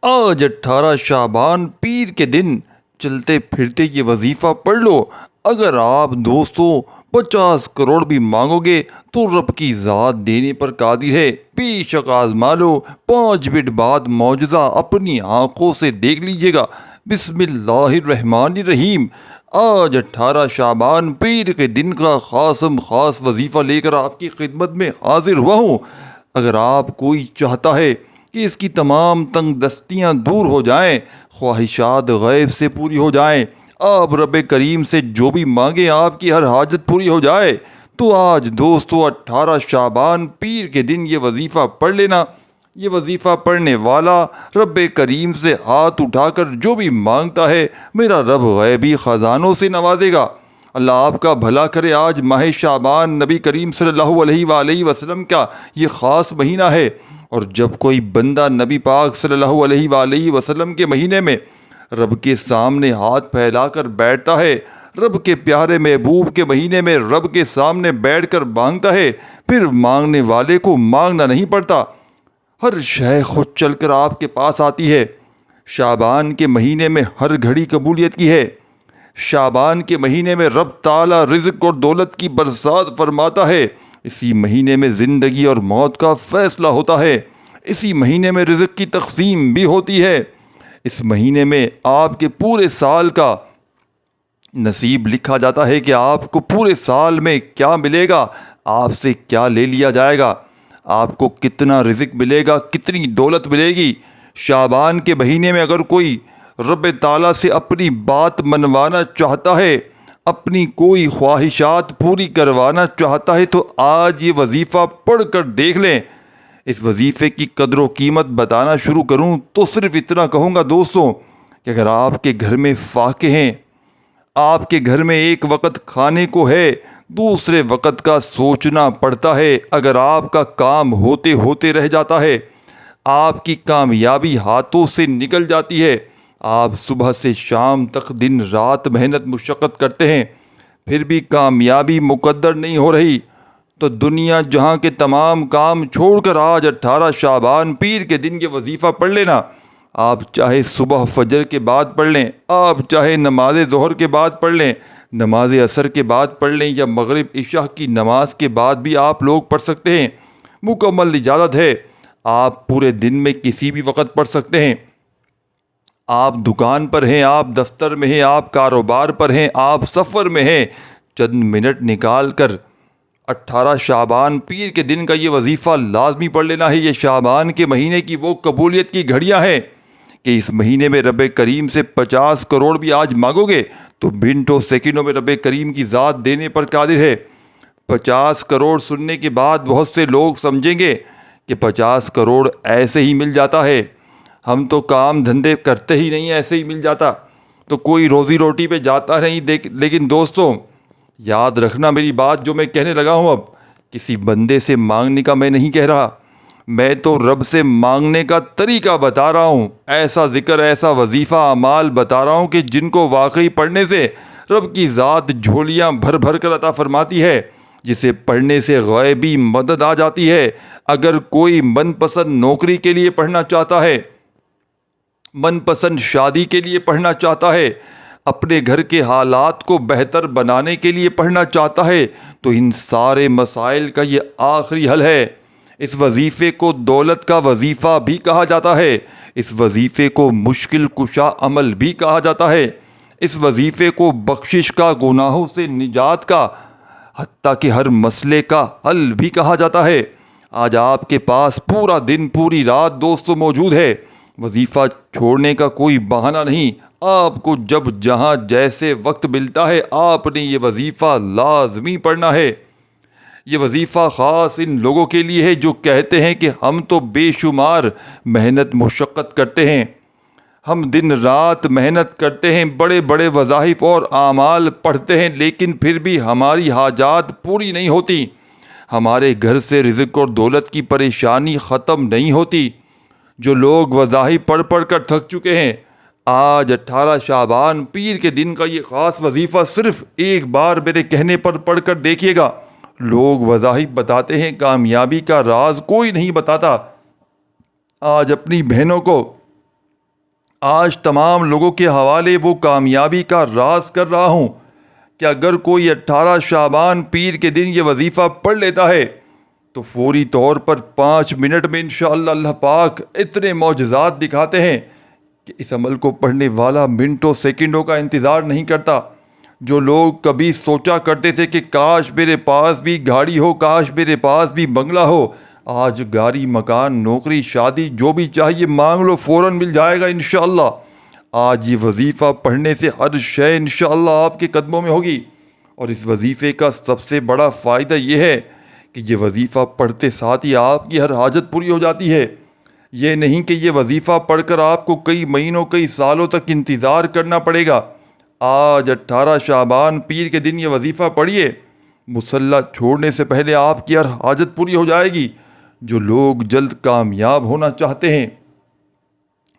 آج 18 شعبان پیر کے دن چلتے پھرتے یہ وظیفہ پڑھ لو۔ اگر آپ دوستوں 50 کروڑ بھی مانگو گے تو رب کی ذات دینے پر قادر ہے۔ بے شک آزما لو، 5 منٹ بعد معجزہ اپنی آنکھوں سے دیکھ لیجئے گا۔ بسم اللہ الرحمن الرحیم۔ آج 18 شعبان پیر کے دن کا خاص وظیفہ لے کر آپ کی خدمت میں حاضر ہوا ہوں۔ اگر آپ کوئی چاہتا ہے کہ اس کی تمام تنگ دستیاں دور ہو جائیں، خواہشات غیب سے پوری ہو جائیں، آپ رب کریم سے جو بھی مانگیں آپ کی ہر حاجت پوری ہو جائے، تو آج دوستو 18 شعبان پیر کے دن یہ وظیفہ پڑھ لینا۔ یہ وظیفہ پڑھنے والا رب کریم سے ہاتھ اٹھا کر جو بھی مانگتا ہے میرا رب غیبی خزانوں سے نوازے گا۔ اللہ آپ کا بھلا کرے۔ آج ماہ شعبان نبی کریم صلی اللہ علیہ وآلہ وسلم کا یہ خاص مہینہ ہے، اور جب کوئی بندہ نبی پاک صلی اللہ علیہ وآلہ وسلم کے مہینے میں رب کے سامنے ہاتھ پھیلا کر بیٹھتا ہے، رب کے پیارے محبوب کے مہینے میں رب کے سامنے بیٹھ کر مانگتا ہے، پھر مانگنے والے کو مانگنا نہیں پڑتا، ہر شے خود چل کر آپ کے پاس آتی ہے۔ شعبان کے مہینے میں ہر گھڑی قبولیت کی ہے۔ شعبان کے مہینے میں رب تعالی رزق اور دولت کی برسات فرماتا ہے۔ اسی مہینے میں زندگی اور موت کا فیصلہ ہوتا ہے۔ اسی مہینے میں رزق کی تقسیم بھی ہوتی ہے۔ اس مہینے میں آپ کے پورے سال کا نصیب لکھا جاتا ہے کہ آپ کو پورے سال میں کیا ملے گا، آپ سے کیا لے لیا جائے گا، آپ کو کتنا رزق ملے گا، کتنی دولت ملے گی۔ شعبان کے مہینے میں اگر کوئی رب تعالیٰ سے اپنی بات منوانا چاہتا ہے، اپنی کوئی خواہشات پوری کروانا چاہتا ہے، تو آج یہ وظیفہ پڑھ کر دیکھ لیں۔ اس وظیفے کی قدر و قیمت بتانا شروع کروں تو صرف اتنا کہوں گا دوستوں کہ اگر آپ کے گھر میں فاقے ہیں، آپ کے گھر میں ایک وقت کھانے کو ہے، دوسرے وقت کا سوچنا پڑتا ہے، اگر آپ کا کام ہوتے ہوتے رہ جاتا ہے، آپ کی کامیابی ہاتھوں سے نکل جاتی ہے، آپ صبح سے شام تک دن رات محنت مشقت کرتے ہیں، پھر بھی کامیابی مقدر نہیں ہو رہی، تو دنیا جہاں کے تمام کام چھوڑ کر آج 18 شعبان پیر کے دن یہ وظیفہ پڑھ لینا۔ آپ چاہے صبح فجر کے بعد پڑھ لیں، آپ چاہے نماز ظہر کے بعد پڑھ لیں، نماز عصر کے بعد پڑھ لیں، یا مغرب عشاء کی نماز کے بعد بھی آپ لوگ پڑھ سکتے ہیں، مکمل اجازت ہے۔ آپ پورے دن میں کسی بھی وقت پڑھ سکتے ہیں۔ آپ دکان پر ہیں، آپ دفتر میں ہیں، آپ کاروبار پر ہیں، آپ سفر میں ہیں، چند منٹ نکال کر 18 شعبان پیر کے دن کا یہ وظیفہ لازمی پڑھ لینا ہے۔ یہ شعبان کے مہینے کی وہ قبولیت کی گھڑیاں ہیں کہ اس مہینے میں رب کریم سے 50 کروڑ بھی آج مانگو گے تو منٹوں سیکنڈوں میں رب کریم کی ذات دینے پر قادر ہے۔ 50 کروڑ سننے کے بعد بہت سے لوگ سمجھیں گے کہ 50 کروڑ ایسے ہی مل جاتا ہے، ہم تو کام دھندے کرتے ہی نہیں، ایسے ہی مل جاتا، تو کوئی روزی روٹی پہ جاتا نہیں۔ لیکن دوستوں یاد رکھنا میری بات جو میں کہنے لگا ہوں، اب کسی بندے سے مانگنے کا میں نہیں کہہ رہا، میں تو رب سے مانگنے کا طریقہ بتا رہا ہوں، ایسا ذکر، ایسا وظیفہ، اعمال بتا رہا ہوں کہ جن کو واقعی پڑھنے سے رب کی ذات جھولیاں بھر بھر کر عطا فرماتی ہے، جسے پڑھنے سے غیبی مدد آ جاتی ہے۔ اگر کوئی من پسند نوکری کے لیے پڑھنا چاہتا ہے، من پسند شادی کے لیے پڑھنا چاہتا ہے، اپنے گھر کے حالات کو بہتر بنانے کے لیے پڑھنا چاہتا ہے، تو ان سارے مسائل کا یہ آخری حل ہے۔ اس وظیفے کو دولت کا وظیفہ بھی کہا جاتا ہے، اس وظیفے کو مشکل کشا عمل بھی کہا جاتا ہے، اس وظیفے کو بخشش کا، گناہوں سے نجات کا، حتیٰ کہ ہر مسئلے کا حل بھی کہا جاتا ہے۔ آج آپ کے پاس پورا دن، پوری رات دوستو موجود ہے، وظیفہ چھوڑنے کا کوئی بہانہ نہیں۔ آپ کو جب جہاں جیسے وقت ملتا ہے آپ نے یہ وظیفہ لازمی پڑھنا ہے۔ یہ وظیفہ خاص ان لوگوں کے لیے ہے جو کہتے ہیں کہ ہم تو بے شمار محنت مشقت کرتے ہیں، ہم دن رات محنت کرتے ہیں، بڑے بڑے وظائف اور اعمال پڑھتے ہیں، لیکن پھر بھی ہماری حاجات پوری نہیں ہوتی، ہمارے گھر سے رزق اور دولت کی پریشانی ختم نہیں ہوتی۔ جو لوگ وظائف پڑھ پڑھ کر تھک چکے ہیں، آج 18 شعبان پیر کے دن کا یہ خاص وظیفہ صرف ایک بار میرے کہنے پر پڑھ کر دیکھیے گا۔ لوگ وظائف بتاتے ہیں، کامیابی کا راز کوئی نہیں بتاتا۔ آج اپنی بہنوں کو آج تمام لوگوں کے حوالے وہ کامیابی کا راز کر رہا ہوں کہ اگر کوئی 18 شعبان پیر کے دن یہ وظیفہ پڑھ لیتا ہے تو فوری طور پر 5 منٹ میں انشاءاللہ اللہ پاک اتنے معجزات دکھاتے ہیں کہ اس عمل کو پڑھنے والا منٹوں سیکنڈوں کا انتظار نہیں کرتا۔ جو لوگ کبھی سوچا کرتے تھے کہ کاش میرے پاس بھی گاڑی ہو، کاش میرے پاس بھی بنگلہ ہو، آج گاڑی، مکان، نوکری، شادی، جو بھی چاہیے مانگ لو، فوراً مل جائے گا انشاءاللہ۔ آج یہ وظیفہ پڑھنے سے ہر شے انشاءاللہ آپ کے قدموں میں ہوگی۔ اور اس وظیفے کا سب سے بڑا فائدہ یہ ہے کہ یہ وظیفہ پڑھتے ساتھ ہی آپ کی ہر حاجت پوری ہو جاتی ہے۔ یہ نہیں کہ یہ وظیفہ پڑھ کر آپ کو کئی مہینوں، کئی سالوں تک انتظار کرنا پڑے گا۔ آج 18 شعبان پیر کے دن یہ وظیفہ پڑھیے، مصلی چھوڑنے سے پہلے آپ کی ہر حاجت پوری ہو جائے گی۔ جو لوگ جلد کامیاب ہونا چاہتے ہیں،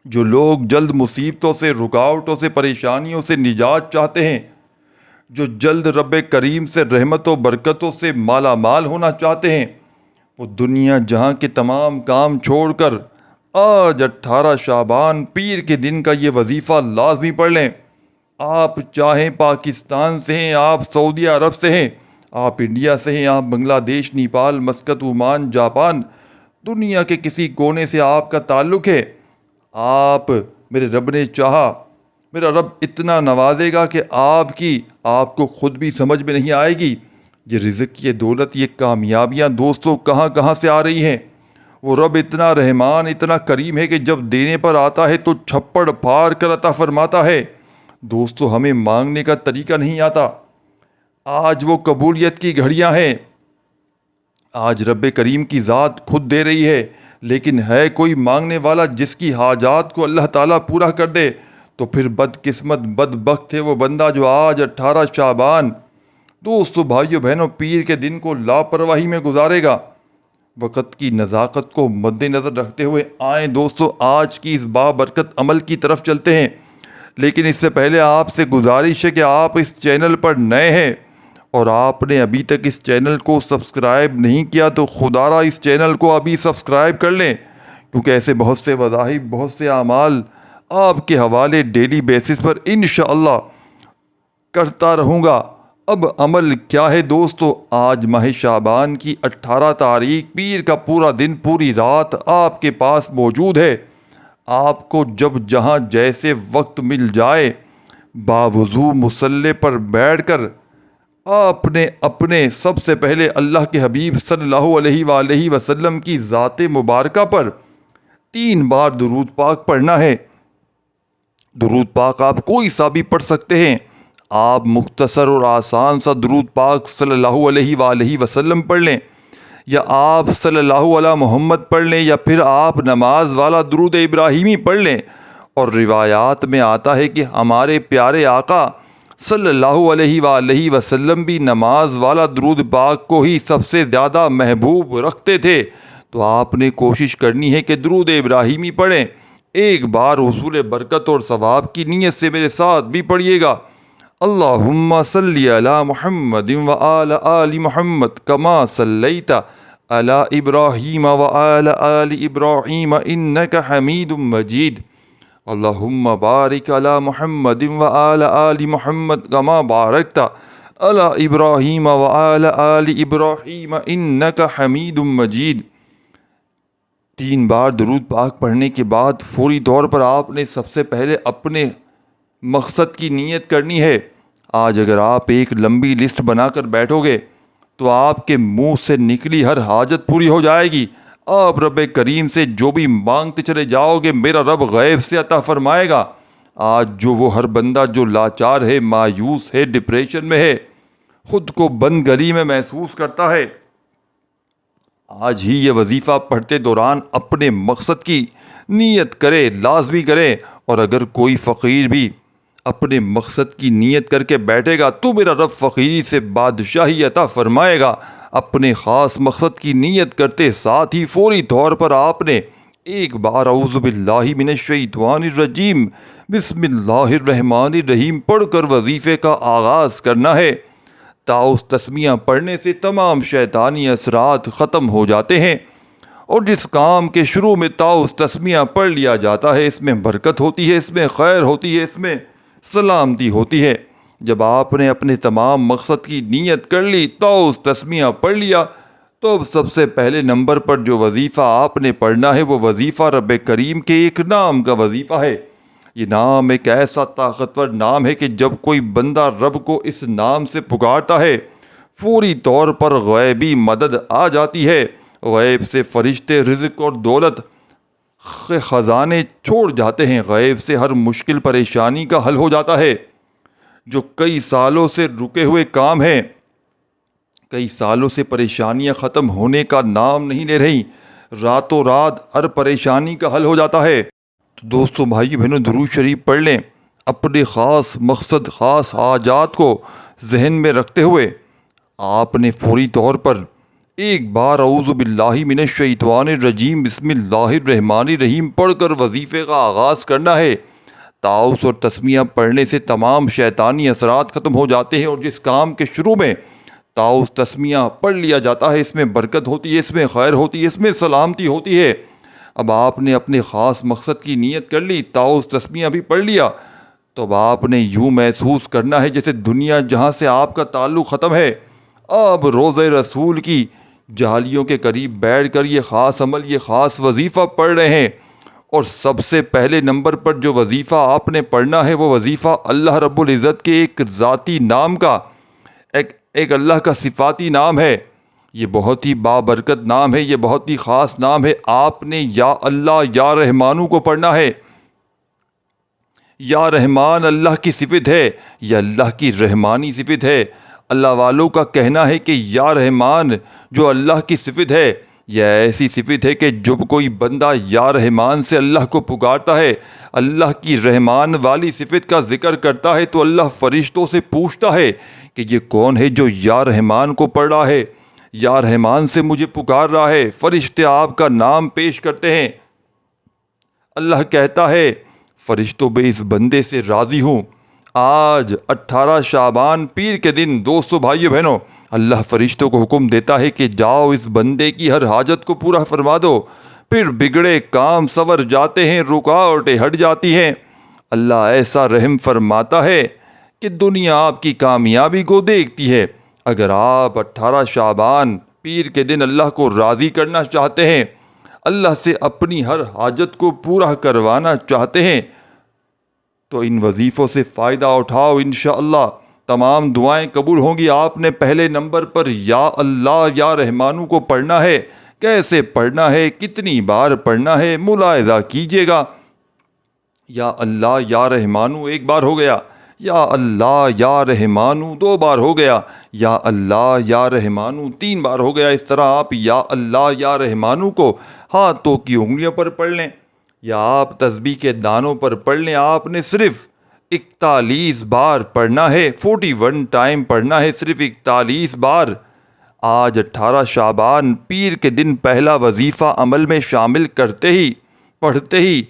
جو لوگ جلد مصیبتوں سے، رکاوٹوں سے، پریشانیوں سے نجات چاہتے ہیں، جو جلد رب کریم سے رحمت و برکتوں سے مالا مال ہونا چاہتے ہیں، وہ دنیا جہاں کے تمام کام چھوڑ کر آج 18 شعبان پیر کے دن کا یہ وظیفہ لازمی پڑھ لیں۔ آپ چاہیں پاکستان سے ہیں، آپ سعودی عرب سے ہیں، آپ انڈیا سے ہیں، آپ بنگلہ دیش، نیپال، مسقط، عمان، جاپان، دنیا کے کسی کونے سے آپ کا تعلق ہے، آپ میرے رب نے چاہا، میرا رب اتنا نوازے گا کہ آپ کو خود بھی سمجھ میں نہیں آئے گی۔ یہ رزق، یہ دولت، یہ کامیابیاں دوستوں کہاں کہاں سے آ رہی ہیں۔ وہ رب اتنا رحمان، اتنا کریم ہے کہ جب دینے پر آتا ہے تو چھپڑ پھاڑ کر عطا فرماتا ہے۔ دوستو ہمیں مانگنے کا طریقہ نہیں آتا۔ آج وہ قبولیت کی گھڑیاں ہیں، آج رب کریم کی ذات خود دے رہی ہے، لیکن ہے کوئی مانگنے والا جس کی حاجات کو اللہ تعالیٰ پورا کر دے تو پھر بدقسمت، بدبخت ہے وہ بندہ جو آج 18 شعبان دوستو، بھائیو بہنوں، پیر کے دن کو لاپرواہی میں گزارے گا۔ وقت کی نزاکت کو مد نظر رکھتے ہوئے آئیں دوستو آج کی اس بابرکت عمل کی طرف چلتے ہیں۔ لیکن اس سے پہلے آپ سے گزارش ہے کہ آپ اس چینل پر نئے ہیں اور آپ نے ابھی تک اس چینل کو سبسکرائب نہیں کیا تو خدا را اس چینل کو ابھی سبسکرائب کر لیں، کیونکہ ایسے بہت سے وظائف، بہت سے اعمال آپ کے حوالے ڈیلی بیسس پر انشاءاللہ کرتا رہوں گا۔ اب عمل کیا ہے دوستو؟ آج ماہ شعبان کی 18 تاریخ، پیر کا پورا دن، پوری رات آپ کے پاس موجود ہے۔ آپ کو جب جہاں جیسے وقت مل جائے، باوضو مصلی پر بیٹھ کر آپ نے اپنے سب سے پہلے اللہ کے حبیب صلی اللہ علیہ وآلہ وسلم کی ذات مبارکہ پر 3 بار درود پاک پڑھنا ہے۔ درود پاک آپ کوئی سا بھی پڑھ سکتے ہیں۔ آپ مختصر اور آسان سا درود پاک صلی اللہ علیہ وآلہ وسلم پڑھ لیں، یا آپ صلی اللہ علیہ محمد پڑھ لیں، یا پھر آپ نماز والا درود ابراہیمی پڑھ لیں۔ اور روایات میں آتا ہے کہ ہمارے پیارے آقا صلی اللہ علیہ وآلہ وسلم بھی نماز والا درود پاک کو ہی سب سے زیادہ محبوب رکھتے تھے۔ تو آپ نے کوشش کرنی ہے کہ درود ابراہیمی پڑھیں۔ ایک بار حصول برکت اور ثواب کی نیت سے میرے ساتھ بھی پڑھیے گا۔ اللہم صلی علی محمد وآل آل محمد کما صلیت علی ابراہیم وآل آل ابراہیم انک حمید مجید۔ اللہم بارک علی محمد وآل آل محمد کما بارکت علی ابراہیم وآل آل ابراہیم انک حمید مجید۔ 3 بار درود پاک پڑھنے کے بعد فوری طور پر آپ نے سب سے پہلے اپنے مقصد کی نیت کرنی ہے۔ آج اگر آپ ایک لمبی لسٹ بنا کر بیٹھو گے تو آپ کے منہ سے نکلی ہر حاجت پوری ہو جائے گی۔ آپ رب کریم سے جو بھی مانگتے چلے جاؤ گے میرا رب غیب سے عطا فرمائے گا۔ آج وہ ہر بندہ جو لاچار ہے، مایوس ہے، ڈپریشن میں ہے، خود کو بند گلی میں محسوس کرتا ہے، آج ہی یہ وظیفہ پڑھتے دوران اپنے مقصد کی نیت کرے، لازمی کرے۔ اور اگر کوئی فقیر بھی اپنے مقصد کی نیت کر کے بیٹھے گا تو میرا رب فقیری سے بادشاہی عطا فرمائے گا۔ اپنے خاص مقصد کی نیت کرتے ساتھ ہی فوری طور پر آپ نے ایک بار اعوذ باللہ من الشیطان الرجیم بسم اللہ الرحمن الرحیم پڑھ کر وظیفے کا آغاز کرنا ہے۔ تاؤس تسمیہ پڑھنے سے تمام شیطانی اثرات ختم ہو جاتے ہیں اور جس کام کے شروع میں طاؤس تسمیہ پڑھ لیا جاتا ہے اس میں برکت ہوتی ہے، اس میں خیر ہوتی ہے، اس میں سلامتی ہوتی ہے۔ جب آپ نے اپنے تمام مقصد کی نیت کر لی، طاؤس تسمیہ پڑھ لیا، تو اب سب سے پہلے نمبر پر جو وظیفہ آپ نے پڑھنا ہے وہ وظیفہ رب کریم کے ایک نام کا وظیفہ ہے۔ یہ نام ایک ایسا طاقتور نام ہے کہ جب کوئی بندہ رب کو اس نام سے پکارتا ہے فوری طور پر غیبی مدد آ جاتی ہے۔ غیب سے فرشتے رزق اور دولت کے خزانے چھوڑ جاتے ہیں، غیب سے ہر مشکل پریشانی کا حل ہو جاتا ہے۔ جو کئی سالوں سے رکے ہوئے کام ہیں، کئی سالوں سے پریشانیاں ختم ہونے کا نام نہیں لے رہی، راتوں رات ہر پریشانی کا حل ہو جاتا ہے۔ تو دوستو، بھائی بہنوں، درود شریف پڑھ لیں۔ اپنے خاص مقصد، خاص حاجات کو ذہن میں رکھتے ہوئے آپ نے فوری طور پر ایک بار اعوذ باللہ من الشیطان الرجیم بسم اللہ الرحمن الرحیم پڑھ کر وظیفے کا آغاز کرنا ہے۔ طاؤس اور تسمیہ پڑھنے سے تمام شیطانی اثرات ختم ہو جاتے ہیں، اور جس کام کے شروع میں طاؤس تسمیہ پڑھ لیا جاتا ہے اس میں برکت ہوتی ہے، اس میں خیر ہوتی ہے، اس میں سلامتی ہوتی ہے۔ اب آپ نے اپنے خاص مقصد کی نیت کر لی، طاؤس تسمیہ بھی پڑھ لیا، تو اب آپ نے یوں محسوس کرنا ہے جیسے دنیا جہاں سے آپ کا تعلق ختم ہے، آپ روضہ رسول کی جھالیوں کے قریب بیٹھ کر یہ خاص عمل، یہ خاص وظیفہ پڑھ رہے ہیں۔ اور سب سے پہلے نمبر پر جو وظیفہ آپ نے پڑھنا ہے وہ وظیفہ اللہ رب العزت کے ایک ذاتی نام کا، ایک اللہ کا صفاتی نام ہے۔ یہ بہت ہی بابرکت نام ہے، یہ بہت ہی خاص نام ہے۔ آپ نے یا اللہ یا رحمانو کو پڑھنا ہے۔ یا رحمان اللہ کی صفت ہے، یا اللہ کی رحمانی صفت ہے۔ اللہ والوں کا کہنا ہے کہ یا رحمان جو اللہ کی صفت ہے، یہ ایسی صفت ہے کہ جب کوئی بندہ یا رحمان سے اللہ کو پکارتا ہے، اللہ کی رحمان والی صفت کا ذکر کرتا ہے، تو اللہ فرشتوں سے پوچھتا ہے کہ یہ کون ہے جو یا رحمان کو پڑھ رہا ہے، یا رحمان سے مجھے پکار رہا ہے۔ فرشتے آپ کا نام پیش کرتے ہیں۔ اللہ کہتا ہے فرشتوں میں اس بندے سے راضی ہوں۔ آج 18 شعبان پیر کے دن دوستو، بھائیو بہنوں، اللہ فرشتوں کو حکم دیتا ہے کہ جاؤ اس بندے کی ہر حاجت کو پورا فرما دو۔ پھر بگڑے کام سنور جاتے ہیں، رکاوٹیں ہٹ جاتی ہیں۔ اللہ ایسا رحم فرماتا ہے کہ دنیا آپ کی کامیابی کو دیکھتی ہے۔ اگر آپ 18 شعبان پیر کے دن اللہ کو راضی کرنا چاہتے ہیں، اللہ سے اپنی ہر حاجت کو پورا کروانا چاہتے ہیں، تو ان وظیفوں سے فائدہ اٹھاؤ، انشاءاللہ تمام دعائیں قبول ہوں گی۔ آپ نے پہلے نمبر پر یا اللہ یا رحمانو کو پڑھنا ہے۔ کیسے پڑھنا ہے، کتنی بار پڑھنا ہے، ملاحظہ کیجئے گا۔ یا اللہ یا رحمانو ایک بار ہو گیا، یا اللہ یا رحمانو 2 بار ہو گیا، یا اللہ یا رحمانو 3 بار ہو گیا۔ اس طرح آپ یا اللہ یا رحمانو کو ہاتھوں کی انگلیوں پر پڑھ لیں، یا آپ تسبیح کے دانوں پر پڑھ لیں۔ آپ نے صرف 41 بار پڑھنا ہے، 41 ٹائم پڑھنا ہے، صرف 41 بار۔ آج 18 شعبان پیر کے دن پہلا وظیفہ عمل میں شامل پڑھتے ہی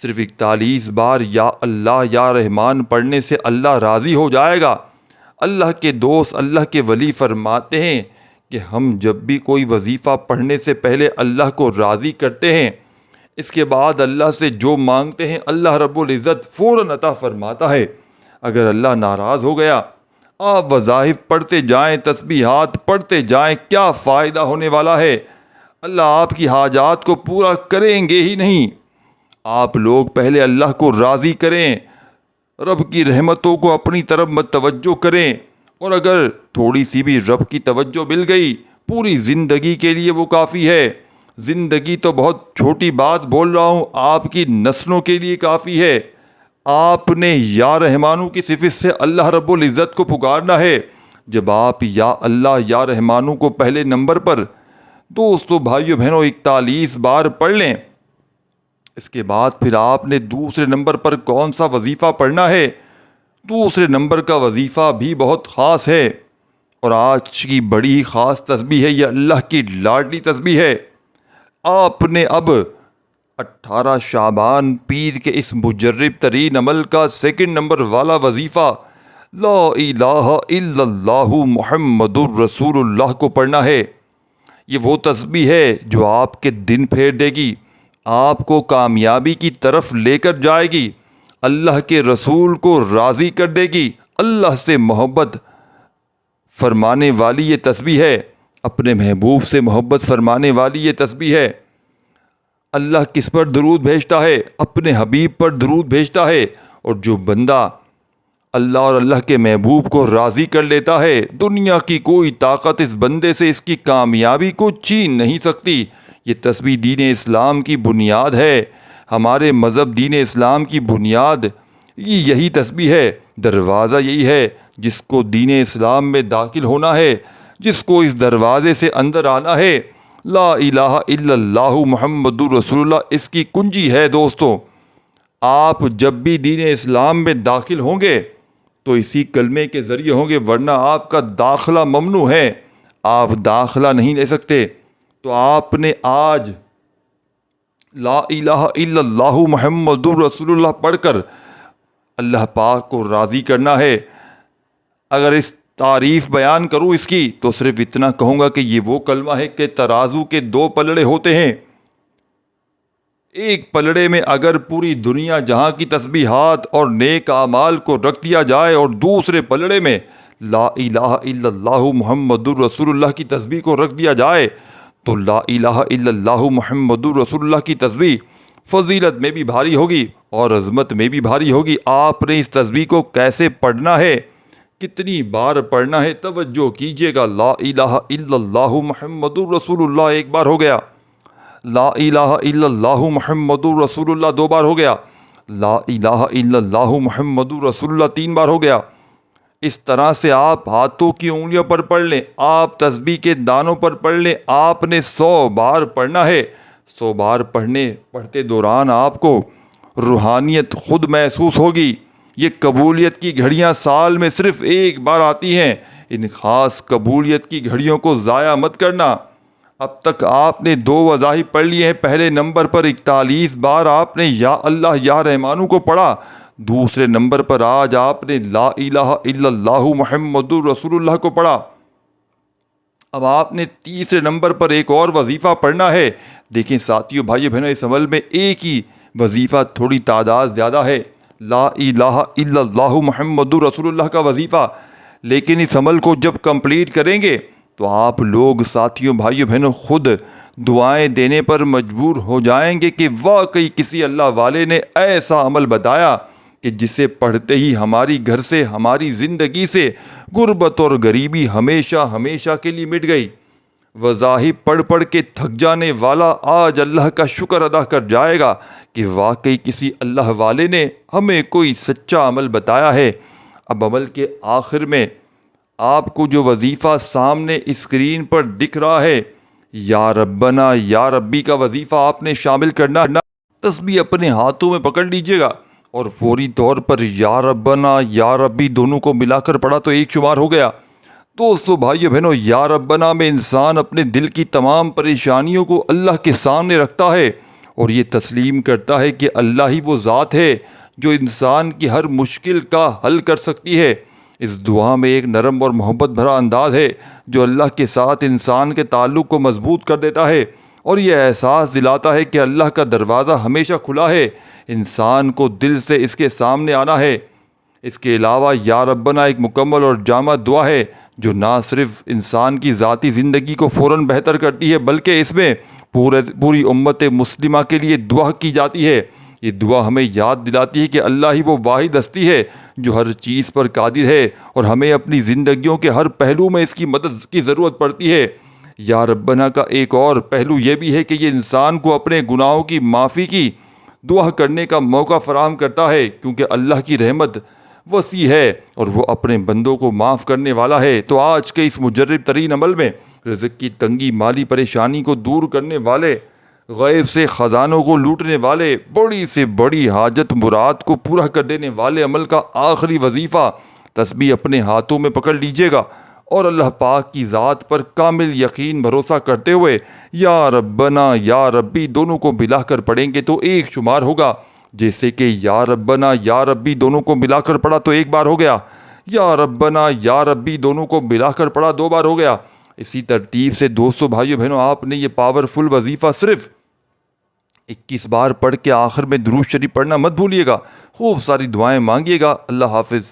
صرف 41 بار یا اللہ یا رحمان پڑھنے سے اللہ راضی ہو جائے گا۔ اللہ کے دوست، اللہ کے ولی فرماتے ہیں کہ ہم جب بھی کوئی وظیفہ پڑھنے سے پہلے اللہ کو راضی کرتے ہیں، اس کے بعد اللہ سے جو مانگتے ہیں اللہ رب العزت فوراً عطا فرماتا ہے۔ اگر اللہ ناراض ہو گیا، آپ وظائف پڑھتے جائیں، تسبیحات پڑھتے جائیں، کیا فائدہ ہونے والا ہے؟ اللہ آپ کی حاجات کو پورا کریں گے ہی نہیں۔ آپ لوگ پہلے اللہ کو راضی کریں، رب کی رحمتوں کو اپنی طرف متوجہ کریں، اور اگر تھوڑی سی بھی رب کی توجہ مل گئی، پوری زندگی کے لیے وہ کافی ہے۔ زندگی تو بہت چھوٹی بات بول رہا ہوں، آپ کی نسلوں کے لیے کافی ہے۔ آپ نے یا رحمانو کی صفت سے اللہ رب العزت کو پکارنا ہے۔ جب آپ یا اللہ یا رحمانو کو پہلے نمبر پر دوستو، بھائیو بہنوں 41 بار پڑھ لیں، اس کے بعد پھر آپ نے دوسرے نمبر پر کون سا وظیفہ پڑھنا ہے؟ دوسرے نمبر کا وظیفہ بھی بہت خاص ہے، اور آج کی بڑی ہی خاص تسبیح ہے، یہ اللہ کی لاڈلی تسبیح ہے۔ آپ نے اب 18 شعبان پیر کے اس مجرب ترین عمل کا 2 نمبر والا وظیفہ لا الہ الا اللہ محمد الرسول اللہ کو پڑھنا ہے۔ یہ وہ تسبیح ہے جو آپ کے دن پھیر دے گی، آپ کو کامیابی کی طرف لے کر جائے گی، اللہ کے رسول کو راضی کر دے گی، اللہ سے محبت فرمانے والی یہ تسبیح ہے، اپنے محبوب سے محبت فرمانے والی یہ تسبیح ہے۔ اللہ کس پر درود بھیجتا ہے؟ اپنے حبیب پر درود بھیجتا ہے، اور جو بندہ اللہ اور اللہ کے محبوب کو راضی کر لیتا ہے، دنیا کی کوئی طاقت اس بندے سے اس کی کامیابی کو چھین نہیں سکتی۔ یہ تسبیح دین اسلام کی بنیاد ہے، ہمارے مذہب دین اسلام کی بنیاد یہی تسبیح ہے، دروازہ یہی ہے۔ جس کو دین اسلام میں داخل ہونا ہے، جس کو اس دروازے سے اندر آنا ہے، لا الہ الا اللہ محمد رسول اللہ اس کی کنجی ہے۔ دوستو، آپ جب بھی دین اسلام میں داخل ہوں گے تو اسی کلمے کے ذریعے ہوں گے، ورنہ آپ کا داخلہ ممنوع ہے، آپ داخلہ نہیں لے سکتے۔ تو آپ نے آج لا الہ الا اللہ محمد رسول اللہ پڑھ کر اللہ پاک کو راضی کرنا ہے۔ اگر اس تعریف بیان کروں اس کی تو صرف اتنا کہوں گا کہ یہ وہ کلمہ ہے کہ ترازو کے دو پلڑے ہوتے ہیں، ایک پلڑے میں اگر پوری دنیا جہاں کی تسبیحات اور نیک اعمال کو رکھ دیا جائے اور دوسرے پلڑے میں لا الہ الا اللہ محمد رسول اللہ کی تسبیح کو رکھ دیا جائے تو لا الہ الا اللہ محمد رسول اللہ کی تسبیح فضیلت میں بھی بھاری ہوگی اور عظمت میں بھی بھاری ہوگی۔ آپ نے اس تسبیح کو کیسے پڑھنا ہے، کتنی بار پڑھنا ہے، توجہ کیجیے گا۔ لا الہ الا اللہ محمد رسول اللہ ایک بار ہو گیا، لا الہ الا اللہ محمد رسول اللہ دو بار ہو گیا، لا الہ الا اللہ محمد رسول اللہ تین بار ہو گیا۔ اس طرح سے آپ ہاتھوں کی انگلیوں پر پڑھ لیں، آپ تسبیح کے دانوں پر پڑھ لیں، آپ نے 100 بار پڑھنا ہے۔ 100 بار پڑھتے دوران آپ کو روحانیت خود محسوس ہوگی۔ یہ قبولیت کی گھڑیاں سال میں صرف ایک بار آتی ہیں، ان خاص قبولیت کی گھڑیوں کو ضائع مت کرنا۔ اب تک آپ نے 2 وظائف پڑھ لیے ہیں۔ پہلے نمبر پر 41 بار آپ نے یا اللہ یا رحمانو کو پڑھا، دوسرے نمبر پر آج آپ نے لا الہ الا اللہ محمد رسول اللہ کو پڑھا۔ اب آپ نے تیسرے نمبر پر ایک اور وظیفہ پڑھنا ہے۔ دیکھیں ساتھیو بھائیو بہنوں، اس عمل میں ایک ہی وظیفہ تھوڑی تعداد زیادہ ہے، لا الہ الا اللہ محمد رسول اللہ کا وظیفہ، لیکن اس عمل کو جب کمپلیٹ کریں گے تو آپ لوگ ساتھیوں بھائیوں بہنوں خود دعائیں دینے پر مجبور ہو جائیں گے کہ واقعی کسی اللہ والے نے ایسا عمل بتایا کہ جسے پڑھتے ہی ہماری گھر سے، ہماری زندگی سے غربت اور غریبی ہمیشہ ہمیشہ کے لیے مٹ گئی۔ وظائف پڑھ پڑھ کے تھک جانے والا آج اللہ کا شکر ادا کر جائے گا کہ واقعی کسی اللہ والے نے ہمیں کوئی سچا عمل بتایا ہے۔ اب عمل کے آخر میں آپ کو جو وظیفہ سامنے اسکرین پر دکھ رہا ہے، یا ربنا یا ربی کا وظیفہ آپ نے شامل کرنا۔ تسبیح اپنے ہاتھوں میں پکڑ لیجئے گا اور فوری طور پر یا ربنا یا ربی دونوں کو ملا کر پڑھا تو ایک شمار ہو گیا۔ دوستو بھائیو بہنوں، یا ربنا میں انسان اپنے دل کی تمام پریشانیوں کو اللہ کے سامنے رکھتا ہے اور یہ تسلیم کرتا ہے کہ اللہ ہی وہ ذات ہے جو انسان کی ہر مشکل کا حل کر سکتی ہے۔ اس دعا میں ایک نرم اور محبت بھرا انداز ہے جو اللہ کے ساتھ انسان کے تعلق کو مضبوط کر دیتا ہے اور یہ احساس دلاتا ہے کہ اللہ کا دروازہ ہمیشہ کھلا ہے، انسان کو دل سے اس کے سامنے آنا ہے۔ اس کے علاوہ یا ربنا ایک مکمل اور جامع دعا ہے جو نہ صرف انسان کی ذاتی زندگی کو فوراً بہتر کرتی ہے بلکہ اس میں پوری امت مسلمہ کے لیے دعا کی جاتی ہے۔ یہ دعا ہمیں یاد دلاتی ہے کہ اللہ ہی وہ واحد ہستی ہے جو ہر چیز پر قادر ہے اور ہمیں اپنی زندگیوں کے ہر پہلو میں اس کی مدد کی ضرورت پڑتی ہے۔ یا ربنا کا ایک اور پہلو یہ بھی ہے کہ یہ انسان کو اپنے گناہوں کی معافی کی دعا کرنے کا موقع فراہم کرتا ہے، کیونکہ اللہ کی رحمت وسیع ہے اور وہ اپنے بندوں کو معاف کرنے والا ہے۔ تو آج کے اس مجرب ترین عمل میں رزق کی تنگی، مالی پریشانی کو دور کرنے والے، غیب سے خزانوں کو لوٹنے والے، بڑی سے بڑی حاجت مراد کو پورا کر دینے والے عمل کا آخری وظیفہ تسبیح اپنے ہاتھوں میں پکڑ لیجئے گا اور اللہ پاک کی ذات پر کامل یقین بھروسہ کرتے ہوئے یا ربنا یا ربی دونوں کو ملا کر پڑھیں گے تو ایک شمار ہوگا۔ جیسے کہ یا ربنا یا ربی دونوں کو ملا کر پڑھا تو ایک بار ہو گیا، یا ربنا یا ربی دونوں کو ملا کر پڑھا 2 بار ہو گیا۔ اسی ترتیب سے دوستو بھائیو بہنوں آپ نے یہ پاورفل وظیفہ صرف 21 بار پڑھ کے آخر میں درود شریف پڑھنا مت بھولیے گا. خوب ساری دعائیں مانگیے گا. اللہ حافظ.